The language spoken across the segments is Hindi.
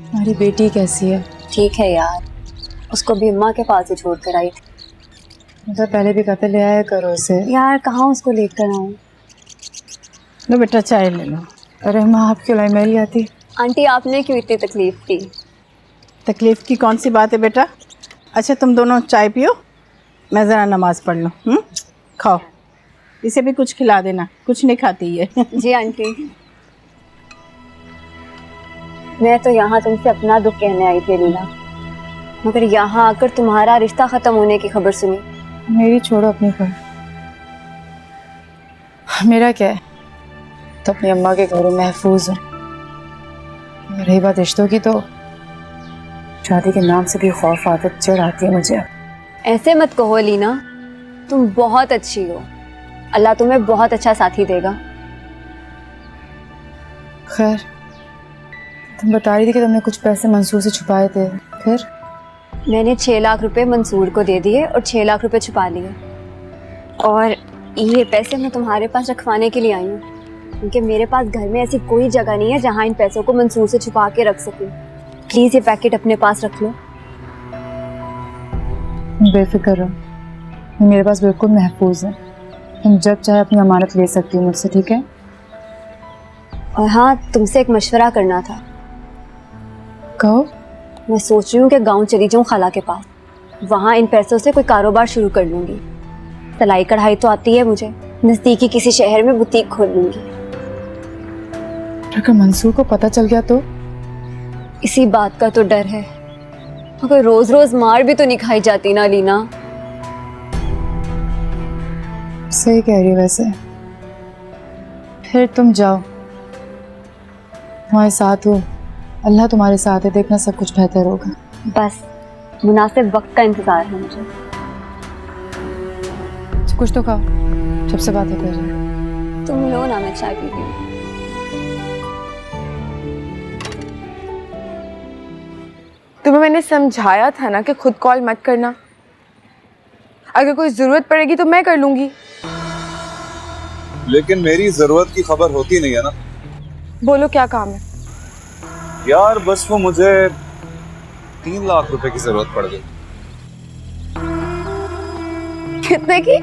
हमारी बेटी कैसी है? ठीक है यार, उसको भी अम्मा के पास ही छोड़ कर आई थी। मतलब पहले भी कहते ले आया करो उसे। यार कहाँ उसको लेकर आऊँ? लो बेटा चाय ले लो। अरे माँ आपकी लाई मैं ले आती। आंटी आपने क्यों इतनी तकलीफ की? तकलीफ की कौन सी बात है बेटा? अच्छा तुम दोनों चाय पियो, मैं ज़रा नमाज पढ़ लूँ। खाओ, इसे भी कुछ खिला देना, कुछ नहीं खाती है। जी आंटी। मैं तो यहाँ तुमसे अपना दुख कहने आई थी लीना, मगर यहाँ आकर तुम्हारा रिश्ता खत्म होने की खबर सुनी। मेरी छोड़ो अपनी खबर, मेरा क्या है, तो अपनी अम्मा के घरों महफूज हूँ। रही बात रिश्तों की, तो शादी के नाम से भी खौफ आदत चढ़ आती है मुझे। ऐसे मत कहो लीना, तुम बहुत अच्छी हो, अल्लाह तुम्हें बहुत अच्छा साथी देगा। खैर तुम बता रही थी कि तुमने कुछ पैसे मंसूर से छुपाए थे, फिर? मैंने 6 लाख रुपए मंसूर को दे दिए और 6 लाख रुपए छुपा लिए, और ये पैसे मैं तुम्हारे पास रखवाने के लिए आई हूँ, क्योंकि मेरे पास घर में ऐसी कोई जगह नहीं है जहाँ इन पैसों को मंसूर से छुपा के रख सकूँ। प्लीज ये पैकेट अपने पास रख लो। बेफिक्र रहो, ये मेरे पास बिल्कुल महफूज है। तुम जब चाहे अपनी अमानत ले सकती हो मुझसे, ठीक है? और हाँ, तुमसे एक मशवरा करना था। कहो। मैं सोच रही हूँ कि गांव चली जाऊँ खाला के पास, वहाँ इन पैसों से कोई कारोबार शुरू कर लूँगी। सिलाई कढ़ाई तो आती है मुझे, नज़दीकी किसी शहर में बुटीक खोल लूँगी। अगर मंसूर को पता चल गया तो? इसी बात का तो डर है, मगर रोज रोज मार भी तो नहीं खाई जाती ना लीना। सही कह रही हो वैसे। फिर तुम जाओ, तुम्हारे साथ हो, अल्लाह तुम्हारे साथ है, देखना सब कुछ बेहतर होगा। बस मुनासिब वक्त का इंतजार है मुझे। कुछ तो खाओ, जब से बातें कर रहे हैं। तुम लो ना, मैं चाय पीती हूँ। तुम्हें मैंने समझाया था ना कि खुद कॉल मत करना, अगर कोई जरूरत पड़ेगी तो मैं कर लूंगी। लेकिन मेरी जरूरत की खबर होती नहीं है ना। बोलो क्या काम है? यार बस वो मुझे 3 लाख रुपए की जरूरत पड़ गई। कितने की?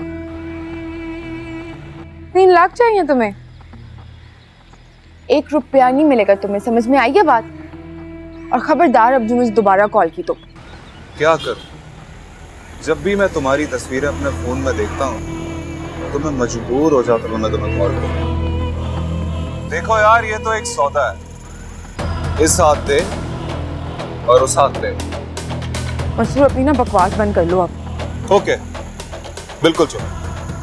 3 लाख चाहिए तुम्हें? 1 रुपया नहीं मिलेगा तुम्हें, समझ में आई है बात? और खबरदार अब जो मुझे दोबारा कॉल की तो। क्या कर, जब भी मैं तुम्हारी तस्वीरें अपने फोन में देखता हूँ तो मैं मजबूर हो जाता हूँ मैं तुम्हें कॉल करूँ। देखो यार, ये तो एक सौदा है, इस हाथ दे और उस हाथ दे। मंसूर अपनी ना बकवास बंद कर लो अब। ओके, बिल्कुल चलो,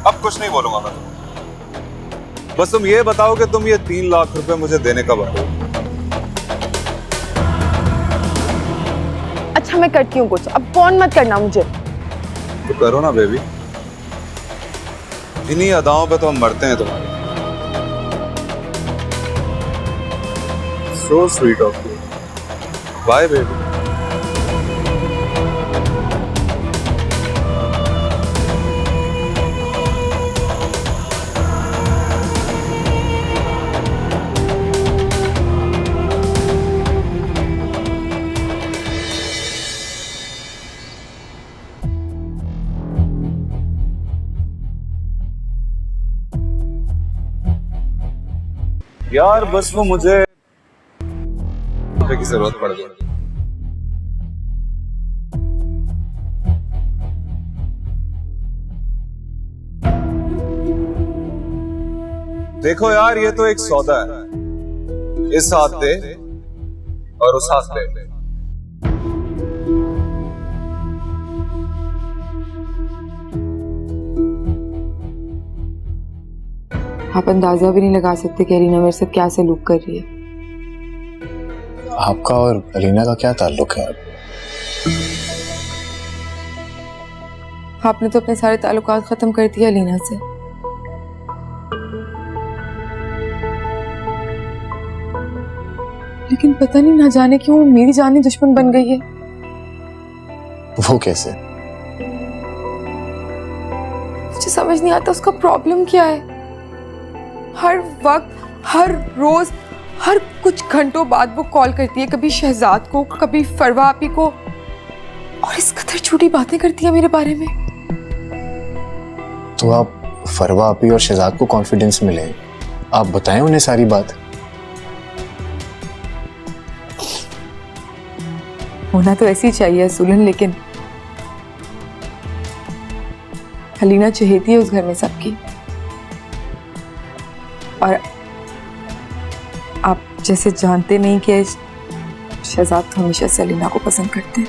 अब कुछ नहीं बोलूंगा मैं तुम्हें। बस तुम ये बताओ कि तुम ये 3 लाख रुपए मुझे देने कब आ रहे हो? अच्छा मैं करती हूँ कुछ, अब फोन मत करना मुझे। तो करो ना बेबी, इन्हीं अदाओं पे तो हम मरते हैं तुम्हारे। So sweet of you. Bye baby. यार बस वो मुझे रुपए की जरूरत पड़ गई। देखो यार, ये तो एक सौदा है, इस हाथ दे और उस हाथ दे। आप अंदाजा भी नहीं लगा सकते कि अलीना मेरे साथ क्या सलूक कर रही है। आपका और अलीना का क्या ताल्लुक है? आपने तो अपने सारे ताल्लुकात खत्म कर दिए अलीना से। लेकिन पता नहीं ना जाने क्यों मेरी जानी दुश्मन बन गई है। वो कैसे? मुझे समझ नहीं आता उसका प्रॉब्लम क्या है। हर वक्त, हर रोज, हर कुछ घंटों बाद वो कॉल करती है, कभी शहजाद को, कभी फरवा आपी को, और इस कदर झूठी बातें करती है मेरे बारे में। तो आप फरवा आपी और शहजाद को कॉन्फिडेंस में लें, आप बताएं उन्हें सारी बात। होना तो ऐसे ही चाहिए सुलन, लेकिन हलीना चहेती है उस घर में सबकी, और आप जैसे जानते नहीं कि शहजाद तो हमेशा से हलीना को पसंद करते हैं।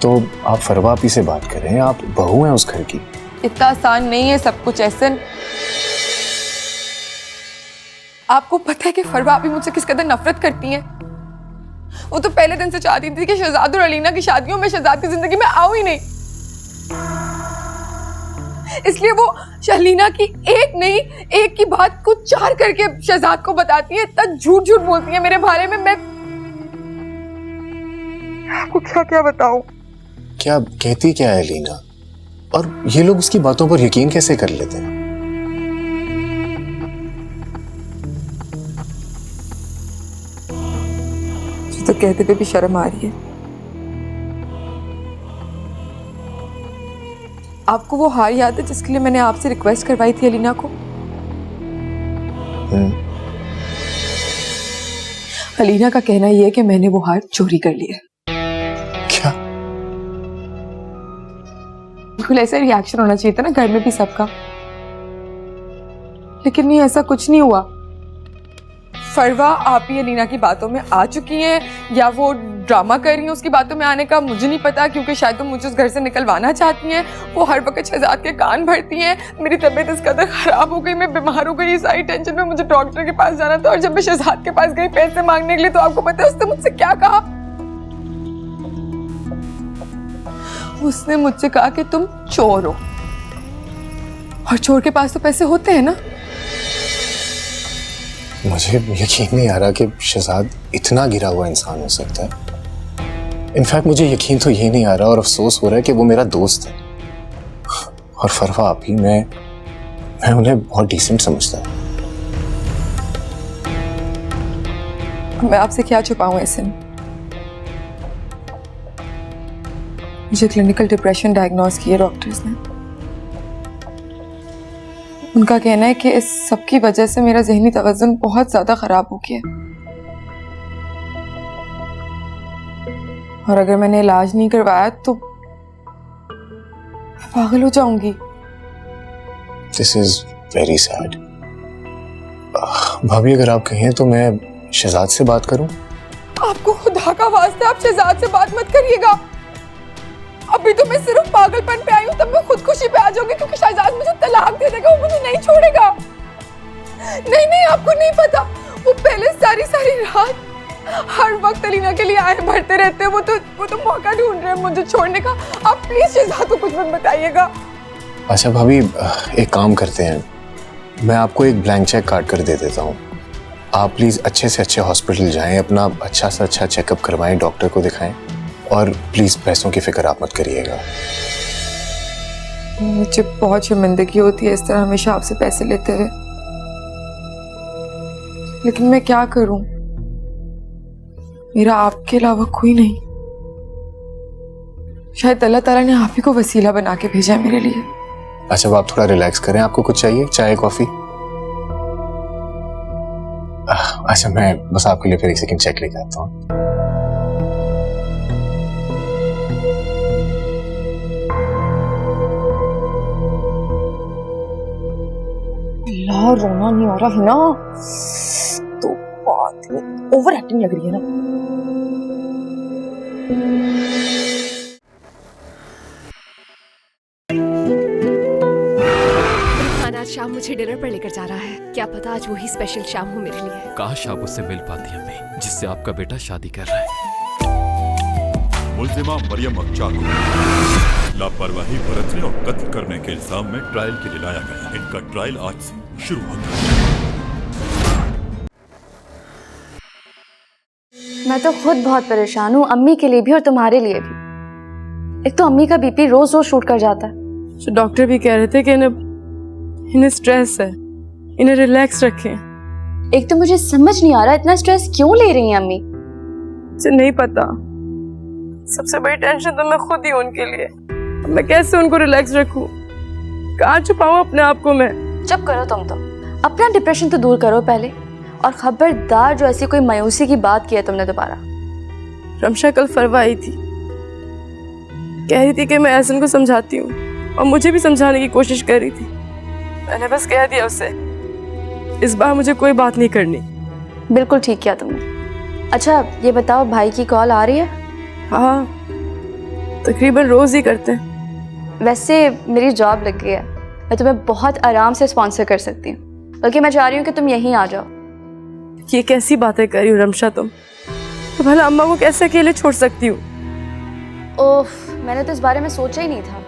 तो आप फरवा आपी से बात करें, आप बहू हैं उस घर की। इतना आसान नहीं है सब कुछ एहसन। आपको पता है कि फरवा आपी मुझसे किस कदर नफरत करती हैं? वो तो पहले दिन से चाहती थी कि शहजाद और अलीना की शादियों में शहजाद की जिंदगी में आऊं ही नहीं, इसलिए वो शहलीना की एक नहीं एक की बात को 4 करके शहजाद को बताती है, इतना झूठ झूठ बोलती है मेरे बारे में। मैं आपको क्या क्या बताऊं? क्या कहती क्या है लीना, और ये लोग उसकी बातों पर यकीन कैसे कर लेते हैं? तो कहते पे भी शर्म आ रही है। आपको वो हार याद है जिसके लिए मैंने आपसे रिक्वेस्ट करवाई थी अलीना को? अलीना का कहना यह है कि मैंने वो हार चोरी कर लिया। क्या? बिल्कुल ऐसा रिएक्शन होना चाहिए था ना घर में भी सबका, लेकिन नहीं, ऐसा कुछ नहीं हुआ। फरवा आप ही अलीना की बातों में आ चुकी हैं, या वो ड्रामा कर रही हैं उसकी बातों में आने का, मुझे नहीं पता, क्योंकि शायद तो मुझे उस घर से निकलवाना चाहती हैं। वो हर वक्त शहजाद के कान भरती हैं। मेरी तबीयत इस कदर खराब हो गई, मैं बीमार हो गई, सारी टेंशन में मुझे डॉक्टर के पास जाना था, और जब मैं शहजाद के पास गई पैसे मांगने के लिए, तो आपको पता है उसने मुझसे क्या कहा? उसने मुझसे कहा कि तुम चोर हो, और चोर के पास तो पैसे होते हैं ना। मुझे यकीन नहीं आ रहा कि शहजाद इतना गिरा हुआ इंसान हो सकता है। इनफैक्ट मुझे यकीन तो ये नहीं आ रहा और अफसोस हो रहा है कि वो मेरा दोस्त है, और फरवा आप ही, मैं उन्हें बहुत डिसेंट समझता हूँ। मैं आपसे क्या छुपाऊं ऐसे? मुझे क्लिनिकल डिप्रेशन डायग्नोज किया डॉक्टर्स ने। उनका कहना है कि इस सब की वजह से मेरा ज़हनी तवज्जुन बहुत ज्यादा खराब हो गया, और अगर मैंने इलाज नहीं करवाया तो मैं पागल हो जाऊंगी। This is very sad. भाभी, अगर आप कहें तो मैं शहजाद से बात करूं? आपको खुदा का वास्ता आप शहजाद से बात मत करिएगा। अभी तो मैं सिर्फ पागलपन पे आई हूँ, तब मैं खुदकुशी पे आ जाऊंगी, क्योंकि शहजाद मुझे तलाक दे देगा, वो मुझे नहीं छोड़ेगा। नहीं नहीं, आपको नहीं पता, वो पहले सारी रात हर वक्त अलीना के लिए आए भरते रहते हैं। वो तो मौका ढूंढ रहे हैं मुझे छोड़ने का। आप प्लीज शहजाद को कुछ मत बताइएगा। अच्छा भाभी, एक काम करते हैं, मैं आपको एक ब्लैंक चेक काट कर दे देता हूँ। आप प्लीज अच्छे से अच्छे हॉस्पिटल जाएं, अपना अच्छा से अच्छा चेकअप करवाएं, डॉक्टर को दिखाएं, और प्लीज पैसों की फिक्र आप मत करिएगा। मुझे बहुत शर्मिंदगी होती है इस तरह हमेशा आपसे पैसे लेते हुए, लेकिन मैं क्या करूं? मेरा आपके अलावा कोई नहीं। शायद अल्लाह ताला ने आप ही को वसीला बना के भेजा है मेरे लिए। अच्छा, अब आप थोड़ा रिलैक्स करें। आपको कुछ चाहिए? चाय, कॉफी? अच्छा, मैं बस आपके लिए फिर एक सेकंड चेक लेके आता हूँ। रोना नहीं आ रहा है ना, तो बात ओवर एक्टिंग लग रही है ना। आज शाम मुझे डिनर पर लेकर जा रहा है। क्या पता आज वही स्पेशल शाम हो मेरे लिए। काश आप उससे मिल पाती अम्मी, जिससे आपका बेटा शादी कर रहा है। मुल्जिमा मरियम अक्चा को लापरवाही बरतने और कत्ल करने के इल्जाम में ट्रायल के लिए लाया गया। इनका ट्रायल आज से शुरू होता है। मैं तो खुद बहुत परेशान हूँ, अम्मी के लिए भी और तुम्हारे लिए भी। एक तो अम्मी का बीपी रोज रोज शूट कर जाता है। तो डॉक्टर भी कह रहे थे कि इन्हें स्ट्रेस है, इन्हें रिलैक्स रखें। एक तो मुझे समझ नहीं आ रहा इतना स्ट्रेस क्यों ले रही हैं अम्मी। मुझे नहीं पता, सबसे बड़ी टेंशन तो मैं खुद ही हूं उनके लिए। मैं कैसे उनको रिलैक्स रखूं, कहाँ छुपाऊं अपने आप को मैं। चुप करो तुम तो, अपना डिप्रेशन तो दूर करो पहले, और खबरदार जो ऐसी कोई मायूसी की बात की है तुमने दोबारा। रमशा कल फरवा आई थी, कह रही थी कि मैं एहसन को समझाती हूँ, और मुझे भी समझाने की कोशिश कर रही थी। मैंने बस कह दिया उससे इस बार मुझे कोई बात नहीं करनी। बिल्कुल ठीक किया तुमने। अच्छा ये बताओ, भाई की कॉल आ रही है? हाँ, तकरीबन रोज ही करते हैं। वैसे मेरी जॉब लग गई है, मैं तुम्हें बहुत आराम से स्पॉन्सर कर सकती हूँ, बल्कि मैं चाह रही हूँ कि तुम यहीं आ जाओ। ये कैसी बातें कर रही हो रमशा तुम? तो भला अम्मा को कैसे अकेले छोड़ सकती हूँ? ओफ, मैंने तो इस बारे में सोचा ही नहीं था।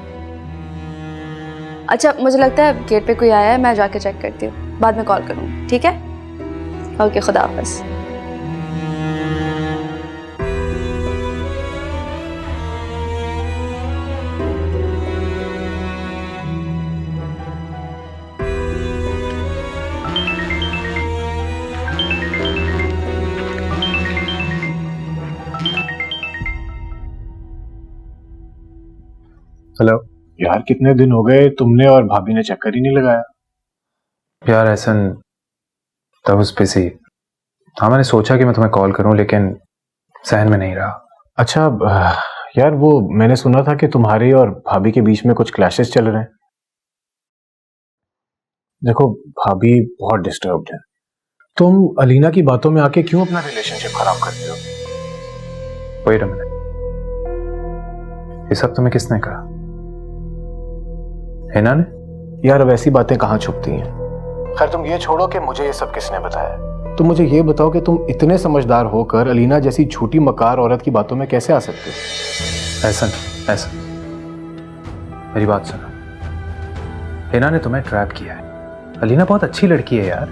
अच्छा मुझे लगता है गेट पे कोई आया है, मैं जाके चेक करती हूँ, बाद में कॉल करूँगी, ठीक है? ओके, खुदा हाफिज़। हेलो यार, कितने दिन हो गए तुमने और भाभी ने चक्कर ही नहीं लगाया। यार एहसन, तब उस पे सी। हाँ मैंने सोचा कि मैं तुम्हें कॉल करूं, लेकिन सहन में नहीं रहा। अच्छा यार, वो मैंने सुना था कि तुम्हारे और भाभी के बीच में कुछ क्लैशेस चल रहे हैं। देखो भाभी बहुत डिस्टर्ब्ड है, तुम अलीना की बातों में आके क्यों अपना रिलेशनशिप खराब करते हो? वेट अ मिनट, ये सब तुम्हें किसने कहा? हिना ने? यार अब ऐसी बातें कहाँ छुपती हैं। खैर तुम ये छोड़ो कि मुझे ये सब किसने बताया। तुम मुझे ये बताओ कि तुम इतने समझदार होकर अलीना जैसी झूठी मकार औरत की बातों में कैसे आ सकते हो? एहसन, मेरी बात सुनो। हिना ने तुम्हें ट्रैप किया है। अलीना बहुत अच्छी लड़की है यार।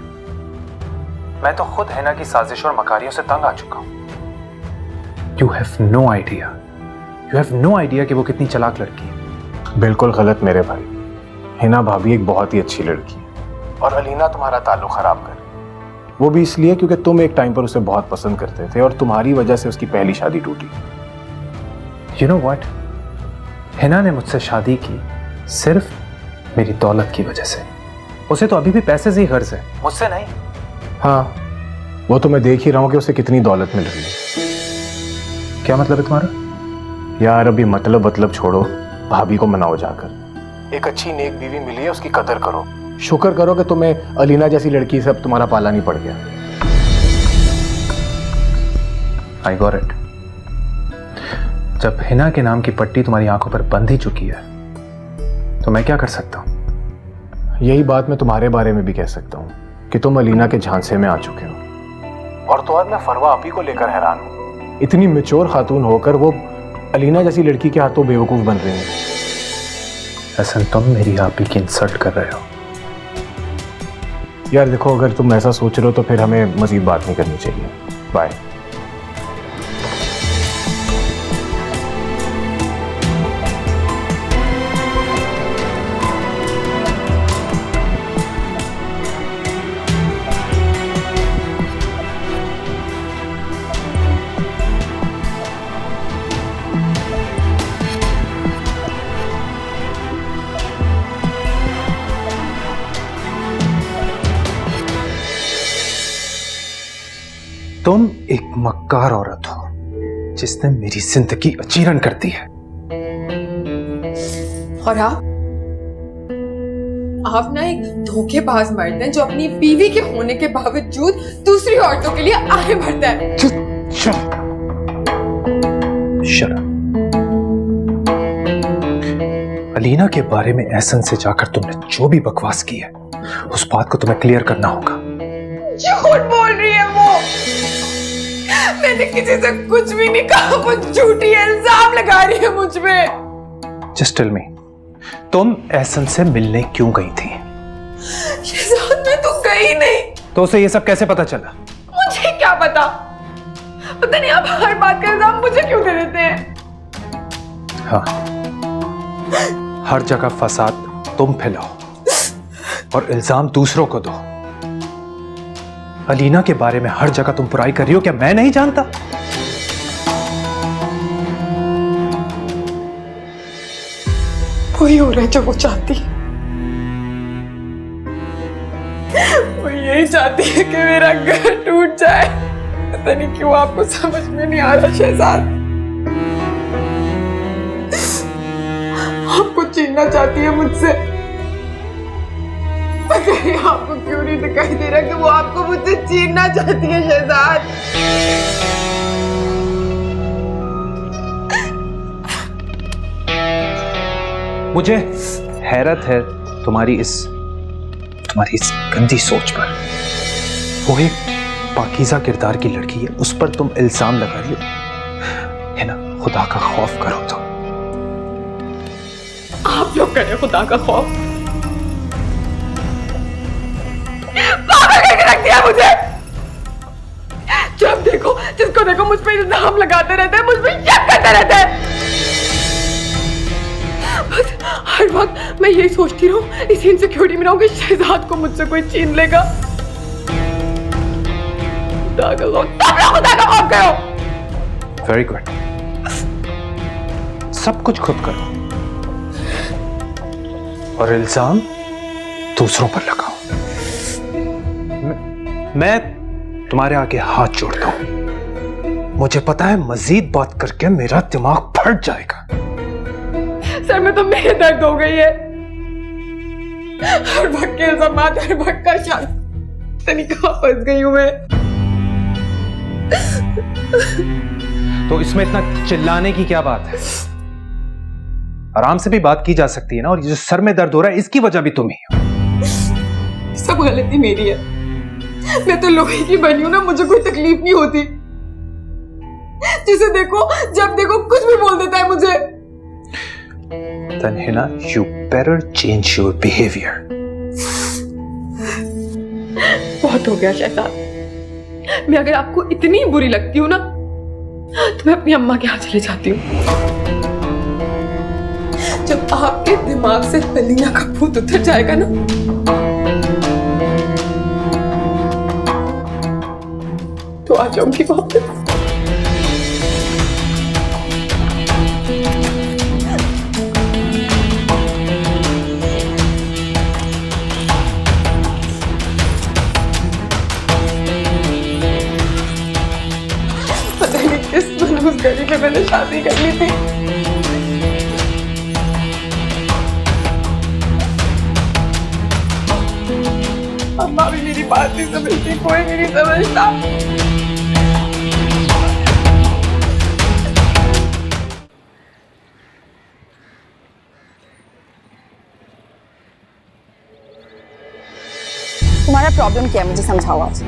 मैं तो खुद हिना की साजिश और मकारियों से तंग आ चुका हूं। यू हैव नो आइडिया कि वो कितनी चालाक लड़की है। बिल्कुल गलत मेरे भाई। हिना भाभी एक बहुत ही अच्छी लड़की है, और अलीना तुम्हारा ताल्लुक खराब कर, वो भी इसलिए क्योंकि तुम एक टाइम पर उसे बहुत पसंद करते थे और तुम्हारी वजह से उसकी पहली शादी टूटी। यू नो व्हाट, हिना ने मुझसे शादी की सिर्फ मेरी दौलत की वजह से। उसे तो अभी भी पैसे से ही गर्ज है, मुझसे नहीं। हाँ, वो तो मैं देख ही रहा हूं कि उसे कितनी दौलत मिल रही है। क्या मतलब है तुम्हारा? यार अभी मतलब छोड़ो, भाभी को मनाओ जाकर। एक अच्छी नेक बीवी मिली है, उसकी कदर करो। शुक्र करो कि तुम्हें अलीना जैसी लड़की से अब तुम्हारा पाला नहीं पड़ गया। I got it. जब हिना के नाम की पट्टी तुम्हारी आंखों पर बंध ही चुकी है, तो मैं क्या कर सकता हूं? यही बात मैं तुम्हारे बारे में भी कह सकता हूं कि तुम अलीना के झांसे में आ चुके हो। और तो और मैं फरवा आपी को लेकर हैरान हूं। इतनी मैच्योर खातून होकर वो अलीना जैसी लड़की के हाथों बेवकूफ बन रही है। हसन, तुम मेरी आपी की इंसल्ट कर रहे हो। यार देखो, अगर तुम ऐसा सोच रहे हो तो फिर हमें मजीद बात नहीं करनी चाहिए। बाय। तुम एक मक्कार औरत हो जिसने मेरी जिंदगी अचीरन कर दी है। और आप ना एक धोखेबाज मर्द हैं जो अपनी बीवी के होने के बावजूद दूसरी औरतों के लिए आगे बढ़ता है। शर्म। अलीना के बारे में एहसन से जाकर तुमने जो भी बकवास की है, उस बात को तुम्हें क्लियर करना होगा। झूठ बोल रही है वो। मैंने किसी से कुछ भी नहीं कहा, वो झूठी इल्जाम लगा रही है मुझ पे। जस्ट टेल मी, तुम एहसन से मिलने क्यों गई थी? शहजाद, मैं तो गई नहीं। तो उसे ये सब कैसे पता चला? मुझे क्या पता नहीं, आप हर बात का इल्जाम मुझे क्यों दे देते हैं? हाँ, हर जगह फसाद तुम फैलाओ और इल्जाम दूसरों को दो। अलीना के बारे में हर जगह तुम बुराई कर रही हो, क्या मैं नहीं जानता? वही हो रहा है जो वो चाहती है। वो यही चाहती है कि मेरा घर टूट जाए। पता नहीं क्यों आपको समझ में नहीं आ रहा शहजाद। आपको छीनना चाहती है मुझसे। मगर आपको क्यों नहीं दिखाई दे रहा कि वो आपको मुझसे छीनना चाहती है शहजाद? मुझे हैरत है तुम्हारी इस गंदी सोच पर। वो एक पाकीज़ा किरदार की लड़की है, उस पर तुम इल्जाम लगा रही हो। है ना, खुदा का खौफ करो तो। आप लोग करें खुदा का खौफ। पागल करके रख दिया मुझे। जब देखो जिसको देखो मुझ पे इल्जाम लगाते रहते हैं, मुझ पे शक करते रहते हैं। बस हर वक्त मैं यही सोचती रहूं, इसी इनसिक्योरिटी में रहूं कि शहजाद को मुझसे कोई छीन लेगा। खुदा का खौफ करो। वेरी गुड, सब कुछ खुद करो और इल्जाम दूसरों पर लगाओ। मैं तुम्हारे आगे हाथ जोड़ता हूं। मुझे पता है मजीद बात करके मेरा दिमाग फट जाएगा। सर में तो मेरे दर्द हो गई है। हर वक्त के इल्जाम, हर वक्त का शक। तनी कहां फंस गई हूं मैं। तो इसमें इतना चिल्लाने की क्या बात है? आराम से भी बात की जा सकती है ना। और ये जो सर में दर्द हो रहा है, इसकी वजह भी तुम ही हो। सब गलती मेरी है। मैं तो लोहे की बनी हूं ना, मुझे कोई तकलीफ नहीं होती। जिसे देखो, जब देखो कुछ भी बोल देता है मुझे। तन्हिना, you better change your behavior. बहुत हो गया शहजाद। मैं अगर आपको इतनी बुरी लगती हूँ ना, तो मैं अपनी अम्मा के यहाँ चले जाती हूँ। जब आपके दिमाग से अलीना का भूत उतर जाएगा ना, तो आ जाऊंगी वापस। पता नहीं किस मनहूस घड़ी में मैंने शादी कर ली थी। अम्मा भी मेरी बात नहीं समझती, कोई भी नहीं समझता। तुम्हारा प्रॉब्लम क्या है, मुझे समझाओ आज।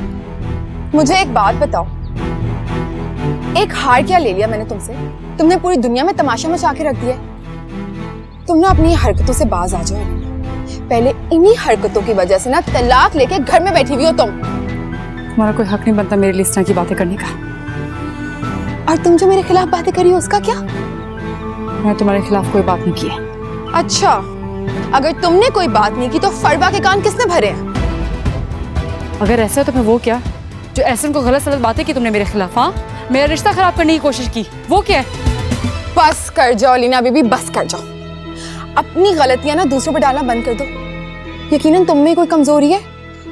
मुझे एक बात बताओ, एक हार क्या ले लिया मैंने तुमसे? तुमने पूरी दुनिया में तमाशा मचा के रख दिया। तुम ना अपनी हरकतों से बाज आ जाओ। पहले इन्हीं हरकतों की वजह से ना तलाक लेके घर में बैठी हुई हो तुम। तुम्हारा कोई हक नहीं बनता मेरे लिए इस तरह की बातें करने का। और तुम जो मेरे खिलाफ बातें करी हो उसका क्या? मैं तुम्हारे खिलाफ कोई बात नहीं की है। अच्छा, अगर तुमने कोई बात नहीं की तो फरवा के कान किसने भरे हैं? अगर ऐसा है तो मैं वो क्या जो एहसन को गलत सलत बातें की तुमने मेरे खिलाफ? हाँ, मेरा रिश्ता खराब करने की कोशिश की, वो क्या है? बस कर जाओ लीना बीबी, बस कर जाओ। अपनी गलतियां ना दूसरों पर डालना बंद कर दो। यकीनन तुम में कोई कमजोरी है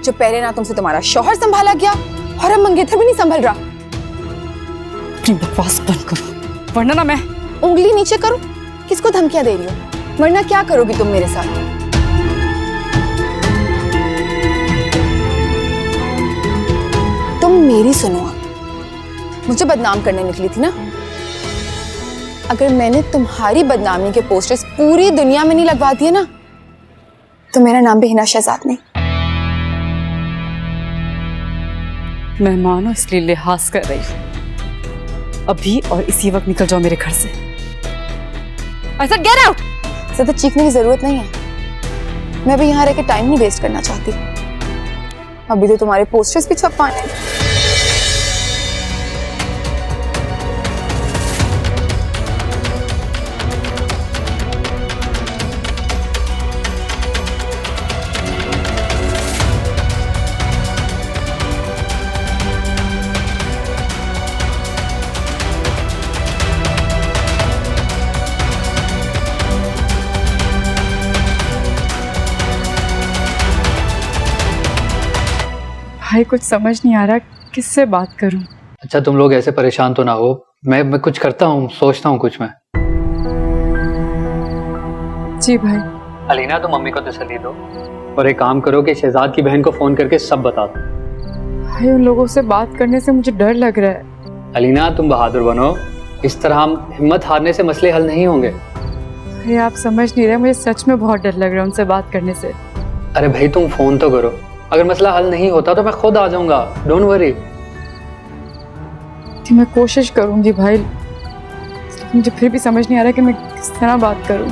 जो पहले ना तुमसे तुम्हारा शौहर संभाला गया और अब मंगेतर भी नहीं संभल रहा। अपनी बकवास बंद करो वरना ना मैं उंगली नीचे करो। किसको धमकियां दे रही हो? वरना क्या करोगी तुम मेरे साथ? तुम मेरी सुनो, मुझे बदनाम करने निकली थी ना। अगर मैंने तुम्हारी बदनामी के पोस्टर्स पूरी दुनिया में नहीं लगवा दिए ना, तो मेरा नाम भी हिना शहजाद नहीं। मेहमान हो इसलिए लिहाज कर रही हूँ। अभी और इसी वक्त निकल जाओ मेरे घर से। I said get out! ज्यादा चीखने की जरूरत नहीं है। मैं भी यहाँ रह के टाइम नहीं वेस्ट करना चाहती। अभी तो तुम्हारे पोस्टर्स भी छपवाने हैं। भाई कुछ समझ नहीं आ रहा किससे बात करूं। अच्छा तुम लोग ऐसे परेशान तो ना हो, मैं कुछ करता हूँ, सोचता हूँ कुछ मैं। जी भाई। अलीना तुम मम्मी को तसल्ली दो और एक काम करो कि शहजाद की बहन को फोन करके सब बता दो। भाई उन लोगों से बात करने से मुझे डर लग रहा है। अलीना तुम बहादुर बनो, इस तरह हम हिम्मत हारने से मसले हल नहीं होंगे। भाई आप समझ नहीं रहे, मुझे सच में बहुत डर लग रहा है उनसे बात करने से। अरे भाई तुम फोन तो करो, अगर मसला हल नहीं होता तो मैं खुद आ जाऊंगा, डोंट वरी। मैं कोशिश करूंगी भाई, मुझे फिर भी समझ नहीं आ रहा कि मैं किस तरह बात करूं।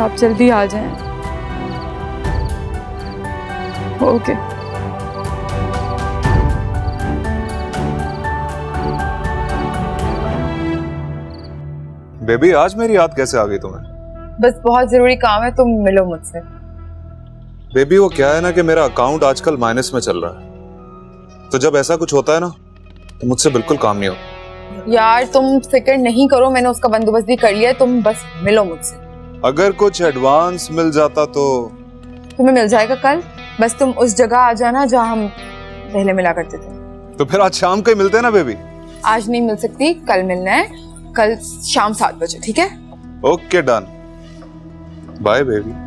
आप जल्दी आ जाएं। ओके। बेबी आज मेरी याद कैसे आ गई तुम्हें? बस बहुत जरूरी काम है, तुम मिलो मुझसे। बेबी वो क्या है ना कि मेरा अकाउंट आजकल माइनस में चल रहा है, तो जब ऐसा कुछ होता है ना तो मुझसे बिल्कुल काम नहीं होता। यार तुम फिक्र नहीं करो, मैंने उसका बंदोबस्त भी कर लिया है, तुम बस मिलो मुझसे। अगर कुछ एडवांस मिल जाता तो? तुम्हें मिल जाएगा कल, बस तुम उस जगह आ जाना जहाँ हम पहले मिला करते थे। तो फिर आज शाम को ही मिलते हैं ना बेबी? आज नहीं मिल सकती, कल मिलना है, कल शाम 7 बजे, ठीक है? Okay done, bye baby.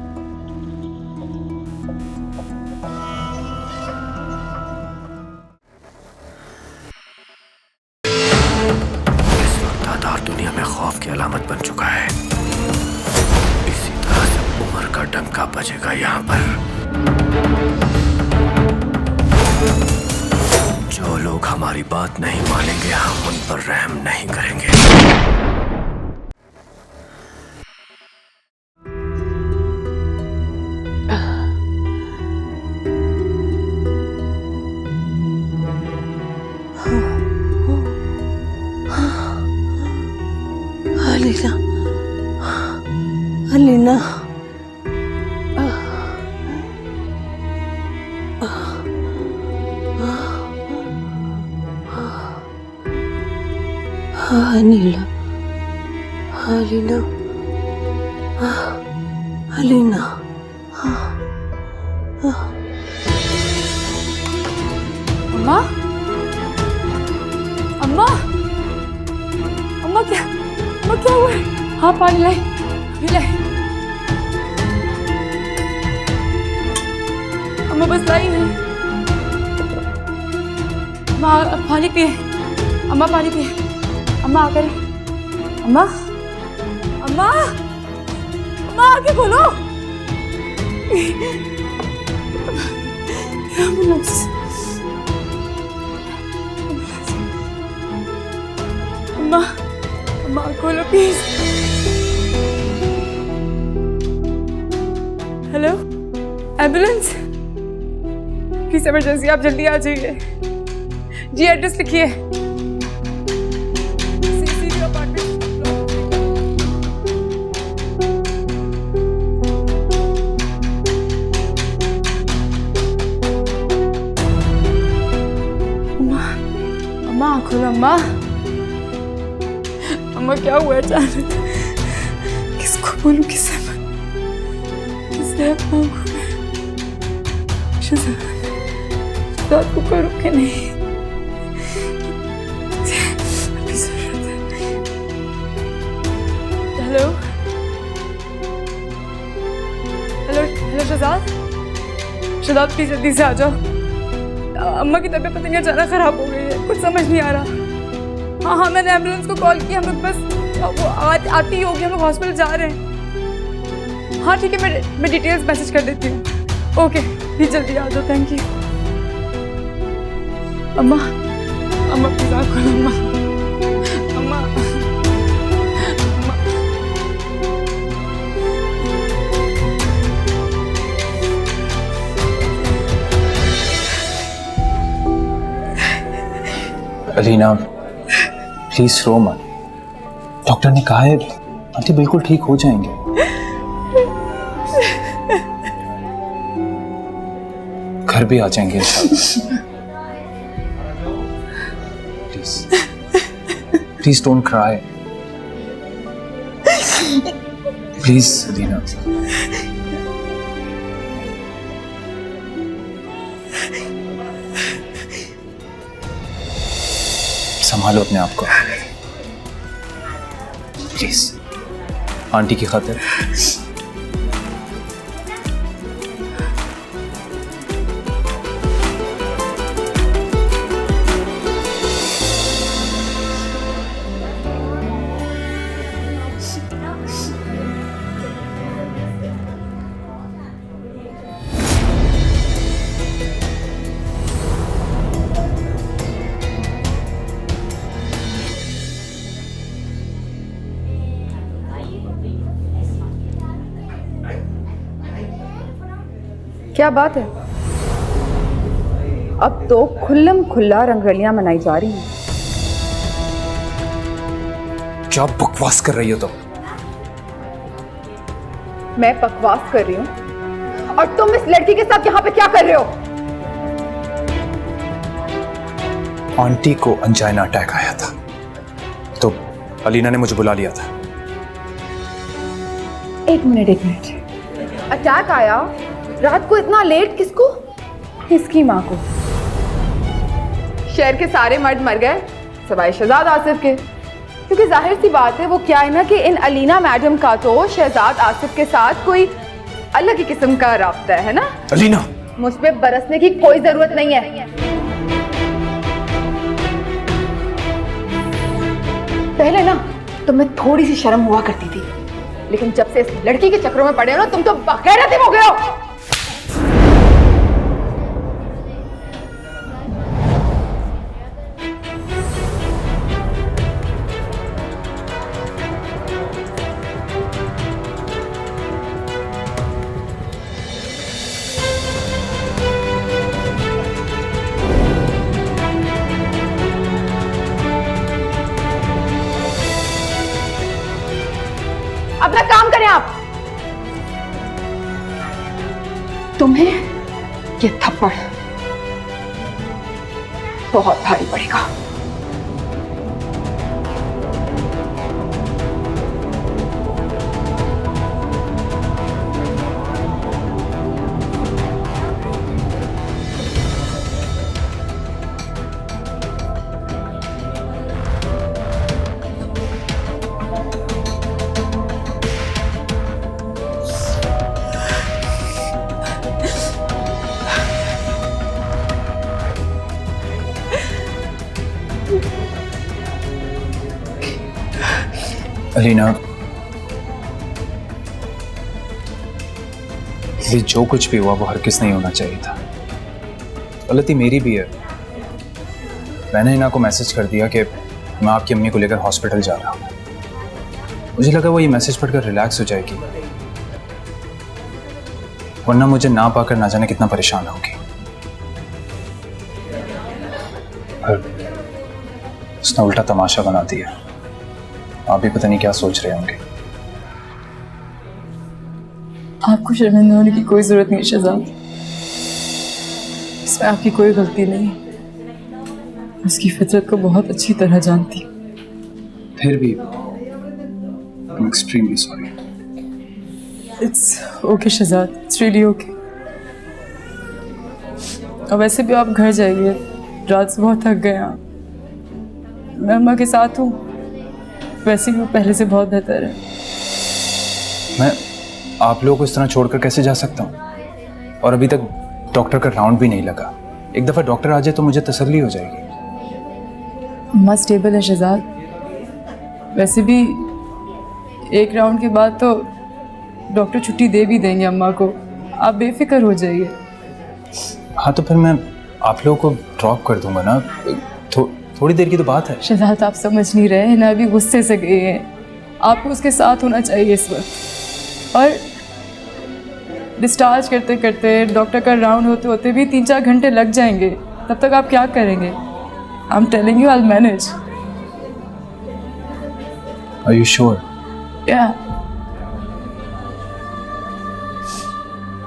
तादार दुनिया में खौफ की अलामत बन चुका है। इसी तरह से उम्र का डंका बजेगा यहाँ पर। जो लोग हमारी बात नहीं मानेंगे हम उन पर रहम नहीं करेंगे। अलीना, अलीना, अलीना, अलीना, अलीना, अम्मा, अम्मा, अम्मा क्या हुआ है? हाँ पानी लाई, अभी लाई। अम्मा बस लाई है। अम्मा पानी पिए, अम्मा पानी पिए। अम्मा आकर, अम्मा, अम्मा, अम्मा आके खोलो। अम्मा, अम्मा खोलो please. Hello ambulance, please emergency, आप जल्दी आ जाइए। जी एड्रेस लिखिए। अम्मा खोलो अम्मा। अम्मा क्या हुआ अचानक? किसको बोलूं, किसे मांगू? शहजाद को करूं कि नहीं? अभी जरूरत है। Hello hello hello Shahzad, Shahzad please जल्दी से आ जाओ। अम्मा की तबीयत पता नहीं अचानक खराब हो गई है, कुछ समझ नहीं आ रहा। हाँ मैंने एम्बुलेंस को कॉल किया, हम लोग बस वो आती ही होगी, हम लोग हॉस्पिटल जा रहे हैं। हाँ ठीक है, मैं डिटेल्स मैसेज कर देती हूँ। ओके प्लीज जल्दी आ जाओ, थैंक यू। अम्मा, अम्मा प्लीज आँख खोलो अम्मा, अम्मा, अम्मा। अलीना प्लीज रो मत, डॉक्टर ने कहा है आंटी बिल्कुल ठीक हो जाएंगे। घर भी आ जाएंगे इंशाल्लाह। Please don't cry, please Alina. संभालो अपने आप को प्लीज, आंटी की खातिर। क्या बात है, अब तो खुल्लम खुल्ला रंगरलियां मनाई जा रही हैं। क्या बकवास कर रही हो तुम? मैं बकवास कर रही हूँ और तुम इस लड़की के साथ यहाँ पे क्या कर रहे हो? आंटी को अंजाइना अटैक आया था तो अलीना ने मुझे बुला लिया था। एक मिनट, अटैक आया रात को इतना लेट? किसको? इसकी माँ को। शहर के सारे मर्द मर गए सिवाय शहजाद आसिफ के, क्योंकि जाहिर सी बात है वो क्या है ना कि इन अलीना मैडम का तो शहजाद आसिफ के साथ कोई अलग ही किस्म का राब्ता है ना। अलीना, मुझ पे बरसने की कोई जरूरत नहीं है। पहले ना तुम्हें थोड़ी सी शर्म हुआ करती थी, लेकिन जब से इस लड़की के चक्रों में पड़े हो ना तुम तो बगैरत हो गए हो। अपना काम करें आप। तुम्हें ये थप्पड़ बहुत भारी पड़ेगा। अलीना, ये जो कुछ भी हुआ वो हरगिज़ नहीं होना चाहिए था। गलती मेरी भी है। मैंने इना को मैसेज कर दिया कि मैं आपकी अम्मी को लेकर हॉस्पिटल जा रहा हूँ। मुझे लगा वो ये मैसेज पढ़कर रिलैक्स हो जाएगी, वरना मुझे ना पाकर ना जाने कितना परेशान होगी। उसने उल्टा तमाशा बना दिया। आप भी पता नहीं क्या सोच रहे होंगे। आपको शर्मिंदा होने की कोई जरूरत नहीं शहजाद, इसमें आपकी कोई गलती नहीं। उसकी फितरत को बहुत अच्छी तरह जानती। फिर भी I'm extremely sorry. It's okay Shahzad, it's really okay। और वैसे भी आप घर जाइए, रात से बहुत थक गए आप। मैं अम्मा के साथ हूँ, वैसे भी वो पहले से बहुत बेहतर है। मैं आप लोगों को इस तरह छोड़कर कैसे जा सकता हूँ? और अभी तक डॉक्टर का राउंड भी नहीं लगा। एक दफ़ा डॉक्टर आ जाए तो मुझे तसल्ली हो जाएगी। अम्मा स्टेबल है शहजाद, वैसे भी एक राउंड के बाद तो डॉक्टर छुट्टी दे भी देंगे अम्मा को, आप बेफिक्र हो जाइए। हाँ तो फिर मैं आप लोगों को ड्रॉप कर दूंगा ना, थोड़ी देर की तो बात है। शहजाद आप समझ नहीं रहे हैं ना, अभी गुस्से से गए हैं। आपको उसके साथ होना चाहिए इस वक्त। और डिस्चार्ज करते करते डॉक्टर का राउंड होते होते भी 3-4 घंटे लग जाएंगे। तब तक आप क्या करेंगे? I am telling you I will manage. Are you sure? Yeah.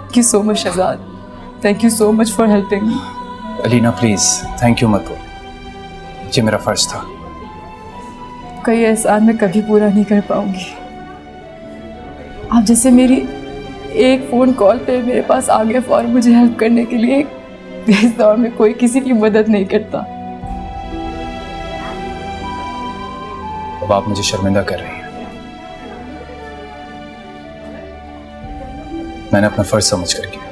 Thank you so much Shahzad, thank you so much for helping me. Alina please thank you मत बोल, ये मेरा फर्ज था। कई एहसान मैं कभी पूरा नहीं कर पाऊंगी। आप जैसे मेरी एक फ़ोन कॉल पे मेरे पास आ गए फौरन मुझे हेल्प करने के लिए। इस दौर में कोई किसी की मदद नहीं करता। अब आप मुझे शर्मिंदा कर रही हैं। मैंने अपना फर्ज समझ कर किया।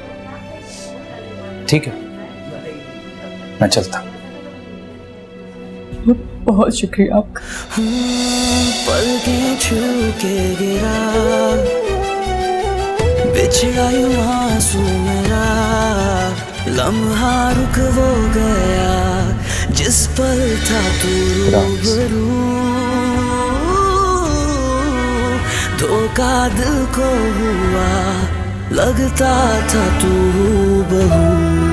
ठीक है, मैं चलता। बहुत शुक्रिया आपका। पलकें छू के गिरा बिछड़ा यूं आंसू मेरा, लम्हा रुक वो गया जिस पल था तू रूबरू, धोखा दिल को हुआ लगता था तू बहू।